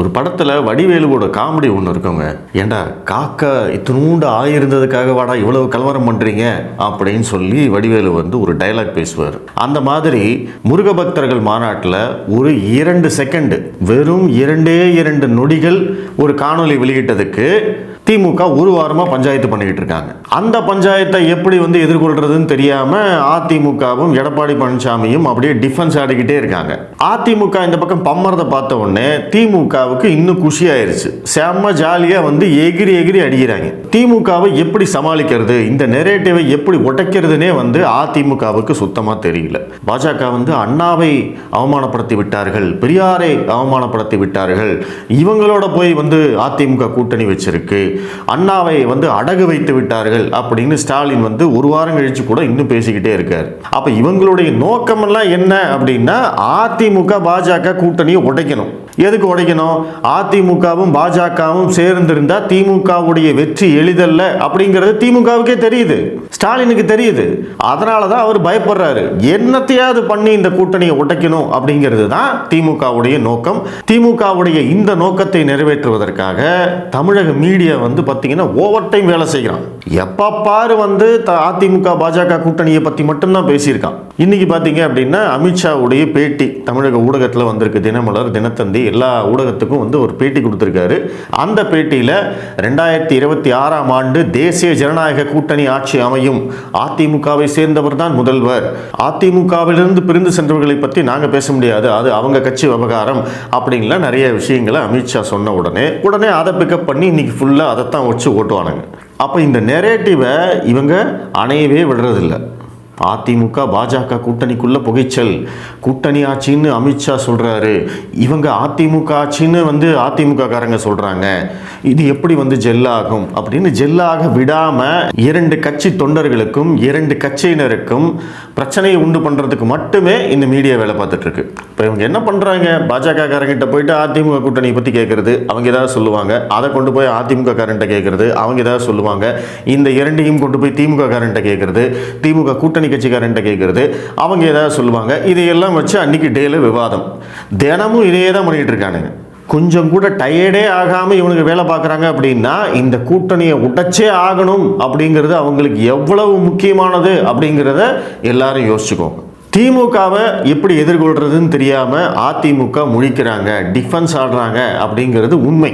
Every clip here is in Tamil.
ஒரு படத்தில் வடிவேலுவோட காமெடி ஒன்று இருக்குங்க. ஏண்டா காக்கா இத்தினூண்டு ஆயிருந்ததுக்காக வாடா இவ்வளவு கலவரம் பண்ணுறீங்க அப்படின்னு சொல்லி வடிவேலு வந்து ஒரு டைலாக் பேசுவார். அந்த மாதிரி முருக பக்தர்கள் மாநாட்டில் ஒரு 2 செகண்ட், வெறும் 2 நொடிகள் ஒரு காணொலி வெளியிட்டதுக்கு திமுக ஒரு வாரமாக பஞ்சாயத்து பண்ணிக்கிட்டு இருக்காங்க. அந்த பஞ்சாயத்தை எப்படி வந்து எதிர்கொள்றதுன்னு தெரியாமல் அதிமுகவும் எடப்பாடி பழனிசாமியும் அப்படியே டிஃபென்ஸ் ஆடிக்கிட்டே இருக்காங்க. அதிமுக இந்த பக்கம் பம்மறதை பார்த்த உடனே திமுகவுக்கு இன்னும் குஷி ஆயிருச்சு. செம்ம ஜாலியாக வந்து எகிரி அடிக்கிறாங்க. திமுகவை எப்படி சமாளிக்கிறது, இந்த நெரேட்டிவை எப்படி உடைக்கிறதுனே வந்து அதிமுகவுக்கு சுத்தமாக தெரியல. பாஜக வந்து அண்ணாவை அவமானப்படுத்தி விட்டார்கள், பெரியாரை அவமானப்படுத்தி விட்டார்கள், இவங்களோட போய் வந்து அதிமுக கூட்டணி வச்சிருக்கு, அண்ணாவை வந்து அடகு வைத்து விட்டார்கள் அப்படின்னு ஸ்டாலின் வந்து ஒரு வாரம் கழிச்சு கூட இன்னும் பேசிக்கிட்டே இருக்கார். அப்ப இவங்களுடைய நோக்கமெல்லாம் என்ன அப்படின்னா அதிமுக பாஜக கூட்டணியை உடைக்கணும். எதுக்கு உடைக்கணும்? அதிமுகவும் பாஜகவும் சேர்ந்திருந்தா திமுகவுடைய வெற்றி எளிதல்ல அப்படிங்கிறது திமுகவுக்கே தெரியுது, ஸ்டாலினுக்கு தெரியுது. அதனால தான் அவர் பயப்படுறாரு. என்னத்தையாவது பண்ணி இந்த கூட்டணியை உடைக்கணும் அப்படிங்கிறது தான் திமுகவுடைய நோக்கம். திமுகவுடைய இந்த நோக்கத்தை நிறைவேற்றுவதற்காக தமிழக மீடியா வந்து பார்த்தீங்கன்னா ஓவர் டைம் வேலை செய்கிறான். எப்ப பாரு வந்து அதிமுக பாஜக கூட்டணியை பற்றி மட்டும்தான் பேசியிருக்கான். இன்னைக்கு பார்த்தீங்க அப்படின்னா அமித்ஷாவுடைய பேட்டி தமிழக ஊடகத்தில் வந்திருக்கு. தினமலர், தினத்தந்தி எல்லா ஊடகத்துக்கும் வந்து ஒரு பேட்டி கொடுத்துருக்காரு. அந்த பேட்டியில் 2026ஆம் ஆண்டு தேசிய ஜனநாயக கூட்டணி ஆட்சி அமையும், அதிமுகவை சேர்ந்தவர் தான் முதல்வர், அதிமுகவிலிருந்து பிரிந்து சென்றவர்களை பற்றி நாங்கள் பேச முடியாது, அது அவங்க கட்சி விவகாரம் அப்படின்லாம் நிறைய விஷயங்களை அமித்ஷா சொன்ன உடனே அதை பிக்கப் பண்ணி இன்னைக்கு ஃபுல்லாக அதைத்தான் வச்சு ஓட்டுவானுங்க. அப்போ இந்த நெரேட்டிவை இவங்க அணையவே விடுறதில்லை. அதிமுக பாஜக கூட்டணிக்குள்ள புகைச்சல், கூட்டணி ஆட்சின்னு அமித்ஷா சொல்றாரு, இவங்க அதிமுக ஆட்சின்னு வந்து அதிமுக காரங்க சொல்றாங்க, இது எப்படி வந்து ஜெல்லாகும் அப்படின்னு ஜெல்லாக விடாம 2 கட்சி தொண்டர்களுக்கும் 2 கட்சியினருக்கும் பிரச்சனையை உண்டு பண்றதுக்கு மட்டுமே இந்த மீடியா வேலை பார்த்துட்டு இருக்கு. இப்போ இவங்க என்ன பண்றாங்க, பாஜக காரங்கிட்ட போயிட்டு அதிமுக கூட்டணியை பற்றி கேட்கறது, அவங்க ஏதாவது சொல்லுவாங்க, அதை கொண்டு போய் அதிமுக காரன்ட்ட கேட்கறது, அவங்க ஏதாவது சொல்லுவாங்க, இந்த 2ஐயும் கொண்டு போய் திமுக காரன்ட்ட கேட்கறது, திமுக கூட்டணி கட்சிக்காரன்ட்ட கேட்கறது, அவங்க ஏதாவது சொல்லுவாங்க. இதையெல்லாம் வச்சு அன்னைக்கு டேல விவாதம். தினமும் இதே தான் பண்ணிட்டு இருக்கானுங்க. கொஞ்சம் கூட டயர்டே ஆகாமல் இவனுக்கு வேலை பார்க்குறாங்க. அப்படின்னா இந்த கூட்டணியை உடைச்சே ஆகணும் அப்படிங்கிறது அவங்களுக்கு எவ்வளவு முக்கியமானது அப்படிங்கிறத எல்லாரும் யோசிச்சுக்கோங்க. திமுகவை எப்படி எதிர்கொள்றதுன்னு தெரியாமல் அதிமுக முழிக்கிறாங்க, டிஃபென்ஸ் ஆடுறாங்க அப்படிங்கிறது உண்மை.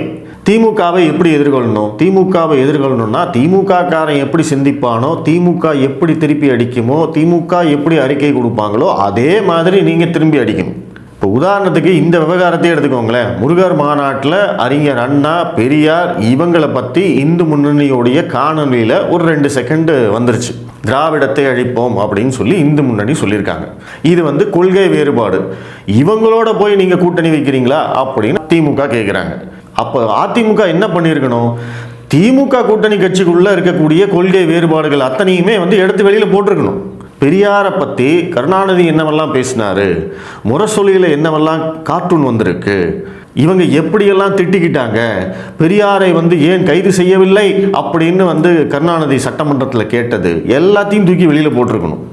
திமுகவை எப்படி எதிர்கொள்ளணும்? திமுகவை எதிர்கொள்ளணும்னா திமுக காரன் எப்படி சிந்திப்பானோ, திமுக எப்படி திருப்பி அடிக்குமோ, திமுக எப்படி அறிக்கை கொடுப்பாங்களோ அதே மாதிரி நீங்கள் திரும்பி அடிக்கணும். இப்போ உதாரணத்துக்கு இந்த விவகாரத்தை எடுத்துக்கோங்களேன். முருகர் மாநாட்டில் அறிஞர் அண்ணா, பெரியார் இவங்களை பற்றி இந்து முன்னணியோடைய காணொலியில் ஒரு 2 செகண்ட் வந்துருச்சு. திராவிடத்தை அழிப்போம் அப்படின்னு சொல்லி இந்து முன்னணி சொல்லியிருக்காங்க. இது வந்து கொள்கை வேறுபாடு, இவங்களோட போய் நீங்கள் கூட்டணி வைக்கிறீங்களா அப்படின்னு திமுக கேட்குறாங்க. அப்போ அதிமுக என்ன பண்ணியிருக்கணும்? திமுக கூட்டணி கட்சிக்குள்ளே இருக்கக்கூடிய கொள்கை வேறுபாடுகள் அத்தனையுமே வந்து எடுத்து வெளியில் போட்டிருக்கணும். பெரியாரை பற்றி கருணாநிதி என்னவெல்லாம் பேசினாரு, முரசொலியில் என்னவெல்லாம் கார்ட்டூன் வந்திருக்கு, இவங்க எப்படியெல்லாம் திட்டிக்கிட்டாங்க, பெரியாரை வந்து ஏன் கைது செய்யவில்லை அப்படின்னு வந்து கருணாநிதி சட்டமன்றத்தில் கேட்டது எல்லாத்தையும் தூக்கி வெளியில் போட்டிருக்கணும்.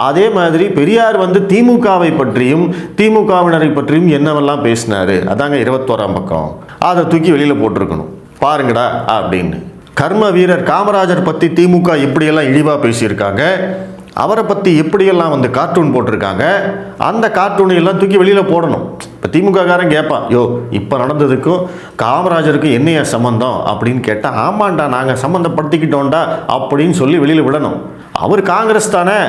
அதே மாதிரி பெரியார் வந்து திமுகவை பற்றியும் திமுகவினரை பற்றியும் என்னவெல்லாம் பேசினாரு, அதாங்க 21ஆம் பக்கம், அதை தூக்கி வெளியில் போட்டிருக்கணும். பாருங்கடா அப்படின்னு. கர்ம வீரர் காமராஜர் பற்றி திமுக எப்படியெல்லாம் இழிவாக பேசியிருக்காங்க, அவரை பற்றி எப்படியெல்லாம் வந்து கார்ட்டூன் போட்டிருக்காங்க, அந்த கார்ட்டூனை எல்லாம் தூக்கி வெளியில் போடணும். இப்போ திமுக காரன் கேட்பான், யோ இப்போ நடந்ததுக்கும் காமராஜருக்கும் என்னைய சம்மந்தம் அப்படின்னு கேட்டால், ஆமாண்டா நாங்கள் சம்மந்தப்படுத்திக்கிட்டோம்டா அப்படின்னு சொல்லி வெளியில் விடணும். அவர் காங்கிரஸ் தானே,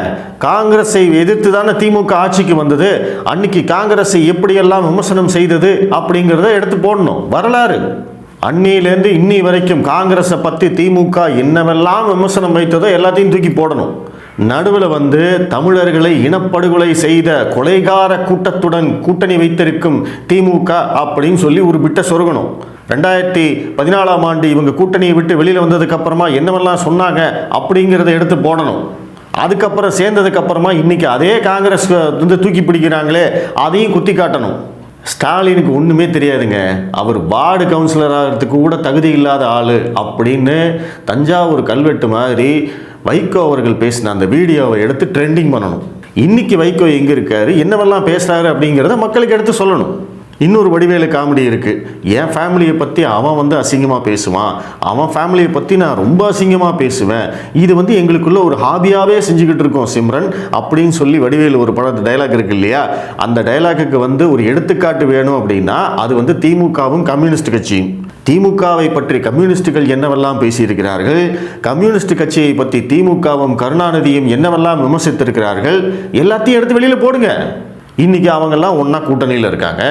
காங்கிரஸை எதிர்த்து தானே திமுக ஆட்சிக்கு வந்தது, அன்னைக்கு காங்கிரஸை எப்படியெல்லாம் விமர்சனம் செய்தது அப்படிங்கிறத எடுத்து போடணும். வரலாறு அன்னியிலேருந்து இன்னி வரைக்கும் காங்கிரஸை பற்றி திமுக என்னவெல்லாம் விமர்சனம் வைத்ததோ எல்லாத்தையும் தூக்கி போடணும். நடுவில் வந்து தமிழர்களை இனப்படுகொலை செய்த கொலைகார கூட்டத்துடன் கூட்டணி வைத்திருக்கும் திமுக அப்படின்னு சொல்லி ஒரு பிட்ட சொருகணும். 2014ஆம் ஆண்டு இவங்க கூட்டணியை விட்டு வெளியில் வந்ததுக்கு அப்புறமா என்னவெல்லாம் சொன்னாங்க அப்படிங்கிறத எடுத்து போடணும். அதுக்கப்புறம் சேர்ந்ததுக்கு அப்புறமா இன்னைக்கு அதே காங்கிரஸ் வந்து தூக்கி பிடிக்கிறாங்களே அதையும் குத்தி காட்டணும். ஸ்டாலினுக்கு ஒன்றுமே தெரியாதுங்க, அவர் வார்டு கவுன்சிலர் ஆகிறதுக்கு கூட தகுதி இல்லாத ஆள் அப்படின்னு தஞ்சாவூர் கல்வெட்டு மாதிரி வைகோ அவர்கள் பேசின அந்த வீடியோவை எடுத்து ட்ரெண்டிங் பண்ணணும். இன்னைக்கு வைகோ எங்கே இருக்காரு, என்னவெல்லாம் பேசுகிறாரு அப்படிங்கிறத மக்களுக்கு எடுத்து சொல்லணும். இன்னொரு வடிவேலு காமெடி இருக்குது. என் ஃபேமிலியை பற்றி அவன் வந்து அசிங்கமாக பேசுவான், அவன் ஃபேமிலியை பற்றி நான் ரொம்ப அசிங்கமாக பேசுவேன், இது வந்து எங்களுக்குள்ள ஒரு ஹாபியாகவே செஞ்சுக்கிட்டு இருக்கோம் சிம்ரன் அப்படின்னு சொல்லி வடிவேலு ஒரு படத்து டைலாக் இருக்கு இல்லையா, அந்த டைலாக்குக்கு வந்து ஒரு எடுத்துக்காட்டு வேணும் அப்படின்னா அது வந்து திமுகவும் கம்யூனிஸ்ட் கட்சியும். திமுகவை பற்றி கம்யூனிஸ்டுகள் என்னவெல்லாம் பேசியிருக்கிறார்கள், கம்யூனிஸ்ட் கட்சியை பற்றி திமுகவும் கருணாநிதியும் என்னவெல்லாம் விமர்சித்திருக்கிறார்கள், எல்லாத்தையும் எடுத்து வெளியில் போடுங்க. இன்னைக்கு அவங்கெல்லாம் ஒன்றா கூட்டணியில் இருக்காங்க.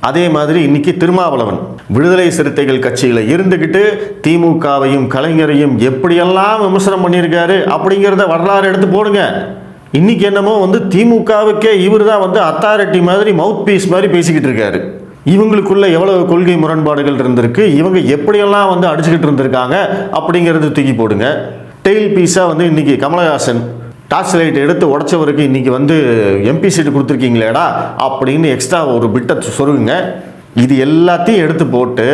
அதே மாதிரி இன்னைக்கு திருமாவளவன் விடுதலை சிறுத்தைகள் கட்சியில் இருந்துக்கிட்டு திமுகவையும் கலைஞரையும் எப்படியெல்லாம் விமர்சனம் பண்ணியிருக்காரு அப்படிங்கிறத வரலாறு எடுத்து போடுங்க. இன்னைக்கு என்னமோ வந்து திமுகவுக்கே இவர் தான் வந்து அத்தாரிட்டி மாதிரி மவுத் பீஸ் மாதிரி பேசிக்கிட்டு இருக்காரு. இவங்களுக்குள்ள எவ்வளவு கொள்கை முரண்பாடுகள் இருந்திருக்கு, இவங்க எப்படியெல்லாம் வந்து அடிச்சுக்கிட்டு இருந்திருக்காங்க அப்படிங்கிறது தூக்கி போடுங்க. டெய்ல் பீஸாக வந்து இன்னைக்கு கமலஹாசன் டார்ச் லைட் எடுத்து உடச்சவருக்கு இன்றைக்கி வந்து எம்பி சீட்டு கொடுத்துருக்கீங்களேடா அப்படின்னு எக்ஸ்ட்ரா ஒரு பிட்டை சொருகுங்க. இது எல்லாத்தையும் எடுத்து போட்டு,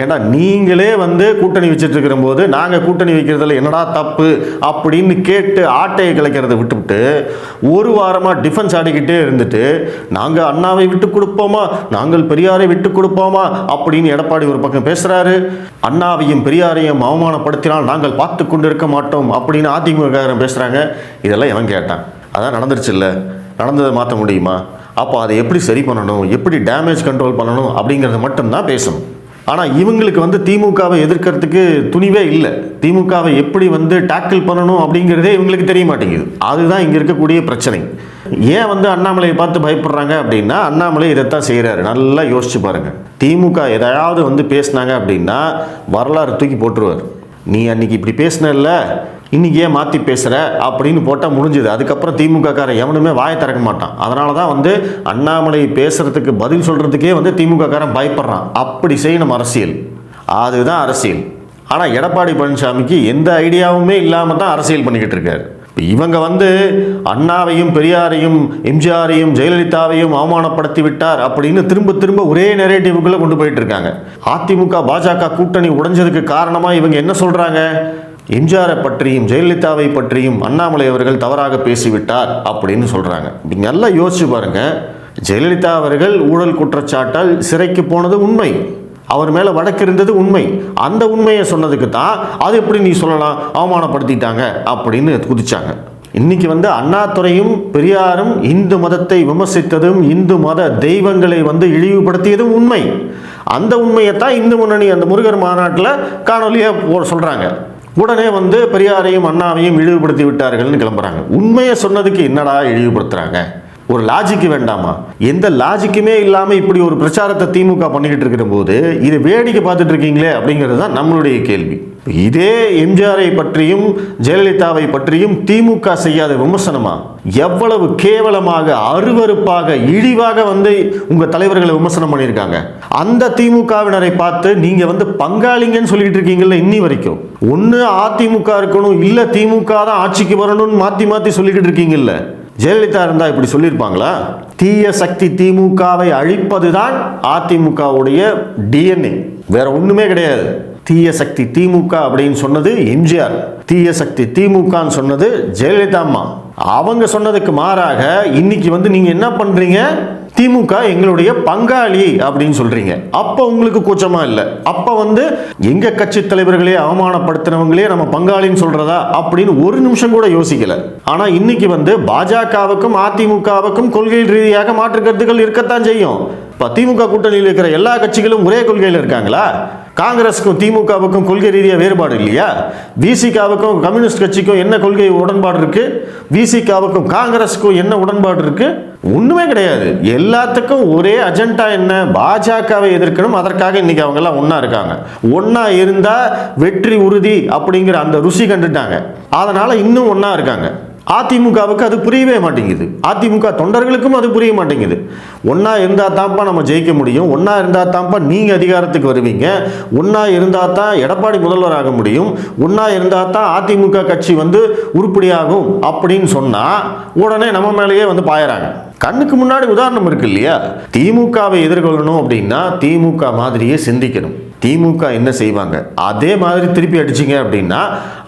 ஏன்னா நீங்களே வந்து கூட்டணி வச்சுட்டு இருக்கிற போது நாங்கள் கூட்டணி வைக்கிறதுல என்னடா தப்பு அப்படின்னு கேட்டு ஆட்டையை கலைக்கிறத விட்டுவிட்டு ஒரு வாரமாக டிஃபென்ஸ் ஆடிக்கிட்டே இருந்துட்டு நாங்கள் அண்ணாவை விட்டு கொடுப்போமா, நாங்கள் பெரியாரை விட்டு கொடுப்போமா அப்படின்னு எடப்பாடி ஒரு பக்கம் பேசுகிறாரு. அண்ணாவையும் பெரியாரையும் அவமானப்படுத்தினால் நாங்கள் பார்த்து கொண்டு இருக்க மாட்டோம் அப்படின்னு அதிமுக பேசுகிறாங்க. இதெல்லாம் எவன் கேட்டான்? அதான் நடந்துருச்சு இல்லை, நடந்ததை மாற்ற முடியுமா? அப்போ அதை எப்படி சரி பண்ணணும், எப்படி டேமேஜ் கண்ட்ரோல் பண்ணணும் அப்படிங்கிறத மட்டும்தான் பேசணும். ஆனால் இவங்களுக்கு வந்து திமுகவை எதிர்க்கிறதுக்கு துணிவே இல்லை. திமுகவை எப்படி வந்து டேக்கிள் பண்ணணும் அப்படிங்கிறதே இவங்களுக்கு தெரிய மாட்டேங்குது. அதுதான் இங்கே இருக்கக்கூடிய பிரச்சனை. ஏன் வந்து அண்ணாமலையை பார்த்து பயப்படுறாங்க அப்படின்னா, அண்ணாமலை இதைத்தான் செய்கிறாரு. நல்லா யோசிச்சு பாருங்கள். திமுக எதையாவது வந்து பேசினாங்க அப்படின்னா வரலாறு தூக்கி போட்டுருவார். நீ அன்னைக்கு இப்படி பேசினல்ல, இன்னைக்கு ஏன் மாற்றி பேசுகிற அப்படின்னு போட்டால் முடிஞ்சுது. அதுக்கப்புறம் திமுககாரன் எவனுமே வாயை திறக்க மாட்டான். அதனால தான் வந்து அண்ணாமலை பேசுகிறதுக்கு பதில் சொல்கிறதுக்கே வந்து திமுககாரன் பயப்படுறான். அப்படி செய்யணும் அரசியல், அதுதான் அரசியல். ஆனால் எடப்பாடி பழனிசாமிக்கு எந்த ஐடியாவுமே இல்லாமல் தான் அரசியல் பண்ணிக்கிட்டு இருக்காரு. இவங்க வந்து அண்ணாவையும் பெரியாரையும் எம்ஜிஆரையும் ஜெயலலிதாவையும் அவமானப்படுத்தி விட்டார் அப்படின்னு திரும்ப திரும்ப ஒரே நெரேட்டிவுக்குள்ளே கொண்டு போயிட்டு இருக்காங்க. அதிமுக பாஜக கூட்டணி உடைஞ்சதுக்கு காரணமாக இவங்க என்ன சொல்கிறாங்க? எம்ஜிஆரை பற்றியும் ஜெயலலிதாவை பற்றியும் அண்ணாமலை அவர்கள் தவறாக பேசிவிட்டார் அப்படின்னு சொல்கிறாங்க. நல்லா யோசிச்சு பாருங்க. ஜெயலலிதா அவர்கள் ஊழல் குற்றச்சாட்டால் சிறைக்கு போனது உண்மை, அவர் மேலே வழக்கு இருந்தது உண்மை. அந்த உண்மையை சொன்னதுக்கு தான் அது எப்படி நீ சொல்லலாம், அவமானப்படுத்திட்டாங்க அப்படின்னு குதிச்சாங்க. இன்னைக்கு வந்து அண்ணாதுரையும் பெரியாரும் இந்து மதத்தை விமர்சித்ததும் இந்து மத தெய்வங்களை வந்து இழிவுபடுத்தியதும் உண்மை. அந்த உண்மையைத்தான் இந்து முன்னணி அந்த முருகர் மாநாட்டில் காணொலியாக சொல்கிறாங்க. உடனே வந்து பெரியாரையும் அண்ணாவையும் இழிவுபடுத்தி விட்டார்கள்னு கிளம்புறாங்க. உண்மையை சொன்னதுக்கு என்னடா இழிவுபடுத்துறாங்க? ஒரு லாஜிக்கு வேண்டாமா? எந்த லாஜிக்குமே இல்லாமல் இப்படி ஒரு பிரச்சாரத்தை திமுக பண்ணிக்கிட்டு இருக்கிற போது இது வேடிக்கை பார்த்துட்டு இருக்கீங்களே அப்படிங்கிறது தான் நம்மளுடைய கேள்வி. இதே எம்ஜிஆரை பற்றியும் ஜெயலலிதாவை பற்றியும் திமுக செய்யாத விமர்சனமா? எவ்வளவு கேவலமாக, அருவருப்பாக, இழிவாக வந்து உங்க தலைவர்களை விமர்சனம் பண்ணியிருக்காங்க. அந்த திமுகவினரை பார்த்து நீங்க வந்து பங்காளிங்கன்னு சொல்லிட்டு இருக்கீங்கல்ல இன்னி வரைக்கும். ஒன்று அதிமுக இருக்கணும், இல்லை திமுக தான் ஆட்சிக்கு வரணும்னு மாற்றி மாற்றி சொல்லிக்கிட்டு இருக்கீங்கல்ல. ஜெயலலிதா இருந்தா இப்படி சொல்லியிருப்பாங்களா? தீய சக்தி திமுகவை அழிப்பதுதான் அதிமுகவுடைய டிஎன்ஏ, வேற ஒண்ணுமே கிடையாது. தீய சக்தி திமுக அப்படின்னு சொன்னது எம்ஜிஆர், தீய சக்தி திமுகன்னு சொன்னது ஜெயலலிதா அம்மா. அவங்க சொன்னதுக்கு மாறாக இன்னைக்கு வந்து நீங்க என்ன பண்றீங்க? திமுக எங்களுடைய பங்காளி அப்படின்னு சொல்றீங்க. அப்ப உங்களுக்கு கூச்சமா இல்லை? அப்ப வந்து எங்க கட்சி தலைவர்களே அவமானப்படுத்தினவங்களே நம்ம பங்காளின்னு சொல்றதா அப்படின்னு ஒரு நிமிஷம் கூட யோசிக்கல. ஆனா இன்னைக்கு வந்து பாஜகவுக்கும் அதிமுகவுக்கும் கொள்கை ரீதியாக மாற்று கருத்துக்கள் இருக்கத்தான் செய்யும். இப்ப திமுக கூட்டணியில் இருக்கிற எல்லா கட்சிகளும் ஒரே கொள்கையில் இருக்காங்களா? காங்கிரஸுக்கும் திமுகவுக்கும் கொள்கை ரீதியாக வேறுபாடு இல்லையா? விசிகாவுக்கும் கம்யூனிஸ்ட் கட்சிக்கும் என்ன கொள்கை உடன்பாடு இருக்கு? விசிகாவுக்கும் காங்கிரஸுக்கும் என்ன உடன்பாடு இருக்கு? ஒண்ணுமே கிடையாது. எல்லாத்துக்கும் ஒரே அஜெண்டா என்ன? பாஜகவை எதிர்க்கணும். அதற்காக இன்னைக்கு அவங்க எல்லாம் ஒன்னா இருக்காங்க. ஒன்னா இருந்தா வெற்றி உறுதி அப்படிங்கிற அந்த ருசி கண்டுட்டாங்க. அதனால இன்னும் ஒன்னா இருக்காங்க. அதிமுகவுக்கு அது புரியவே மாட்டேங்குது. அதிமுக தொண்டர்களுக்கும் அது புரிய மாட்டேங்குது. ஒன்னா இருந்தா தான்ப்பா நம்ம ஜெயிக்க முடியும், ஒன்னா இருந்தா தான்ப்பா நீங்க அதிகாரத்துக்கு வருவீங்க, ஒன்னா இருந்தா தான் எடப்பாடி முதல்வராக முடியும், ஒன்னா இருந்தா தான் அதிமுக கட்சி வந்து உருப்படியாகும் அப்படின்னு சொன்னா உடனே நம்ம மேலேயே வந்து பாயறாங்க. கண்ணுக்கு முன்னாடி உதாரணம் இருக்கு இல்லையா? திமுகவை எதிர்கொள்ளணும் அப்படின்னா திமுக மாதிரியே சிந்திக்கணும். திமுக என்ன செய்வாங்க அதே மாதிரி திருப்பி அடிச்சிங்க அப்படின்னா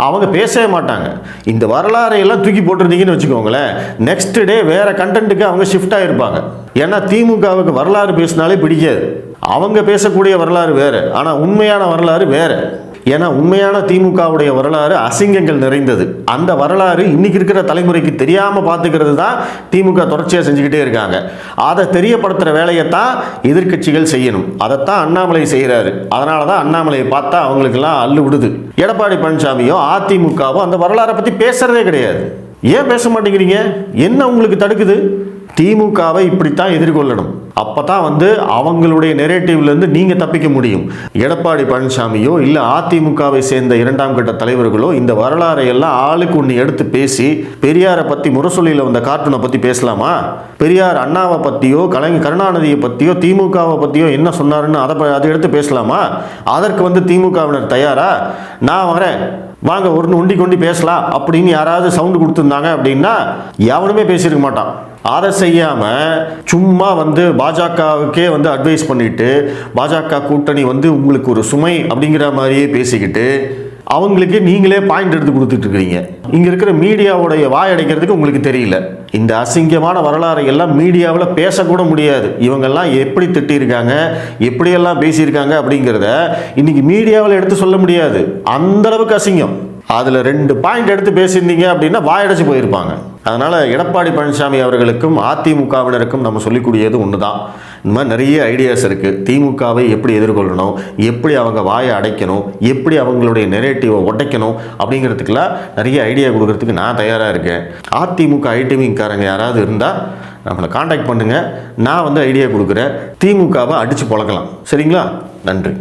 அவங்க பேசவே மாட்டாங்க. இந்த வரலாறையெல்லாம் தூக்கி போட்டிருந்தீங்கன்னு வச்சுக்கோங்களேன், நெக்ஸ்ட் டே வேற கண்டென்ட்டுக்கு அவங்க ஷிஃப்ட் ஆகிருப்பாங்க. ஏன்னா திமுகவுக்கு வரலாறு பேசினாலே பிடிக்காது. அவங்க பேசக்கூடிய வரலாறு வேறு, ஆனால் உண்மையான வரலாறு வேறு. ஏன்னா உண்மையான திமுகவுடைய வரலாறு அசிங்கங்கள் நிறைந்தது. அந்த வரலாறு இன்னைக்கு இருக்கிற தலைமுறைக்கு தெரியாமல் பார்த்துக்கிறது தான் திமுக தொடர்ச்சியாக செஞ்சுக்கிட்டே இருக்காங்க. அதை தெரியப்படுத்துகிற வேலையைத்தான் எதிர்க்கட்சிகள் செய்யணும். அதைத்தான் அண்ணாமலை செய்கிறாரு. அதனால தான் அண்ணாமலையை பார்த்தா அவங்களுக்கெல்லாம் அல்லு விடுது. எடப்பாடி பழனிசாமியோ அதிமுகவோ அந்த வரலாறை பற்றி பேசுறதே கிடையாது. ஏன் பேச மாட்டேங்கிறீங்க? என்ன உங்களுக்கு தடுக்குது? திமுகவை இப்படித்தான் எதிர்கொள்ளணும். அப்பதான் அவங்களுடைய நெரேட்டிவ்லேருந்து நீங்கள் தப்பிக்க முடியும். எடப்பாடி பழனிசாமியோ இல்லை அதிமுகவை சேர்ந்த இரண்டாம் கட்ட தலைவர்களோ இந்த வரலாறை எல்லாம் ஆளுக்கு ஒன்று எடுத்து பேசி, பெரியாரை பற்றி முரசொலியில் வந்த கார்ட்டூனை பற்றி பேசலாமா? பெரியார் அண்ணாவை பற்றியோ கலைஞர் கருணாநிதியை பற்றியோ திமுகவை பற்றியோ என்ன சொன்னாருன்னு அதை எடுத்து பேசலாமா? அதற்கு திமுகவினர் தயாரா? நான் வரேன், வாங்க ஒரு ஒண்டி கொண்டி பேசலாம் அப்படின்னு யாராவது சவுண்டு கொடுத்துருந்தாங்க அப்படின்னா எவனுமே பேசியிருக்க மாட்டான். அதை செய்யாமல் சும்மா பாஜகவுக்கே அட்வைஸ் பண்ணிட்டு, பாஜக கூட்டணி உங்களுக்கு ஒரு சுமை அப்படிங்கிற மாதிரியே பேசிக்கிட்டு அவங்களுக்கு நீங்களே பாயிண்ட் எடுத்து கொடுத்துட்டு இருக்கிறீங்க. இங்கே இருக்கிற மீடியாவுடைய வாய் அடைக்கிறதுக்கு உங்களுக்கு தெரியல. இந்த அசிங்கமான வரலாறை எல்லாம் மீடியாவில் பேசக்கூட முடியாது. இவங்கெல்லாம் எப்படி திட்டிருக்காங்க, எப்படியெல்லாம் பேசியிருக்காங்க அப்படிங்கிறத இன்னைக்கு மீடியாவில் எடுத்து சொல்ல முடியாது. அந்த அளவுக்கு அசிங்கம். அதில் 2 பாயிண்ட் எடுத்து பேசியிருந்தீங்க அப்படின்னா வாயடைச்சு போயிருப்பாங்க. அதனால் எடப்பாடி பழனிசாமி அவர்களுக்கும் அதிமுகவினருக்கும் நம்ம சொல்லிக்கூடியது ஒன்று தான். இந்த மாதிரி நிறைய ஐடியாஸ் இருக்குது. திமுகவை எப்படி எதிர்கொள்ளணும், எப்படி அவங்க வாயை அடைக்கணும், எப்படி அவங்களுடைய நெரேட்டிவை உடைக்கணும் அப்படிங்கிறதுக்கெல்லாம் நிறைய ஐடியா கொடுக்கறதுக்கு நான் தயாராக இருக்கேன். அதிமுக ஐடிவிங்காரங்க யாராவது இருந்தால் நம்மளை காண்டாக்ட் பண்ணுங்கள். நான் ஐடியா கொடுக்குறேன். திமுகவை அடித்து பொழக்கலாம். சரிங்களா? நன்றி.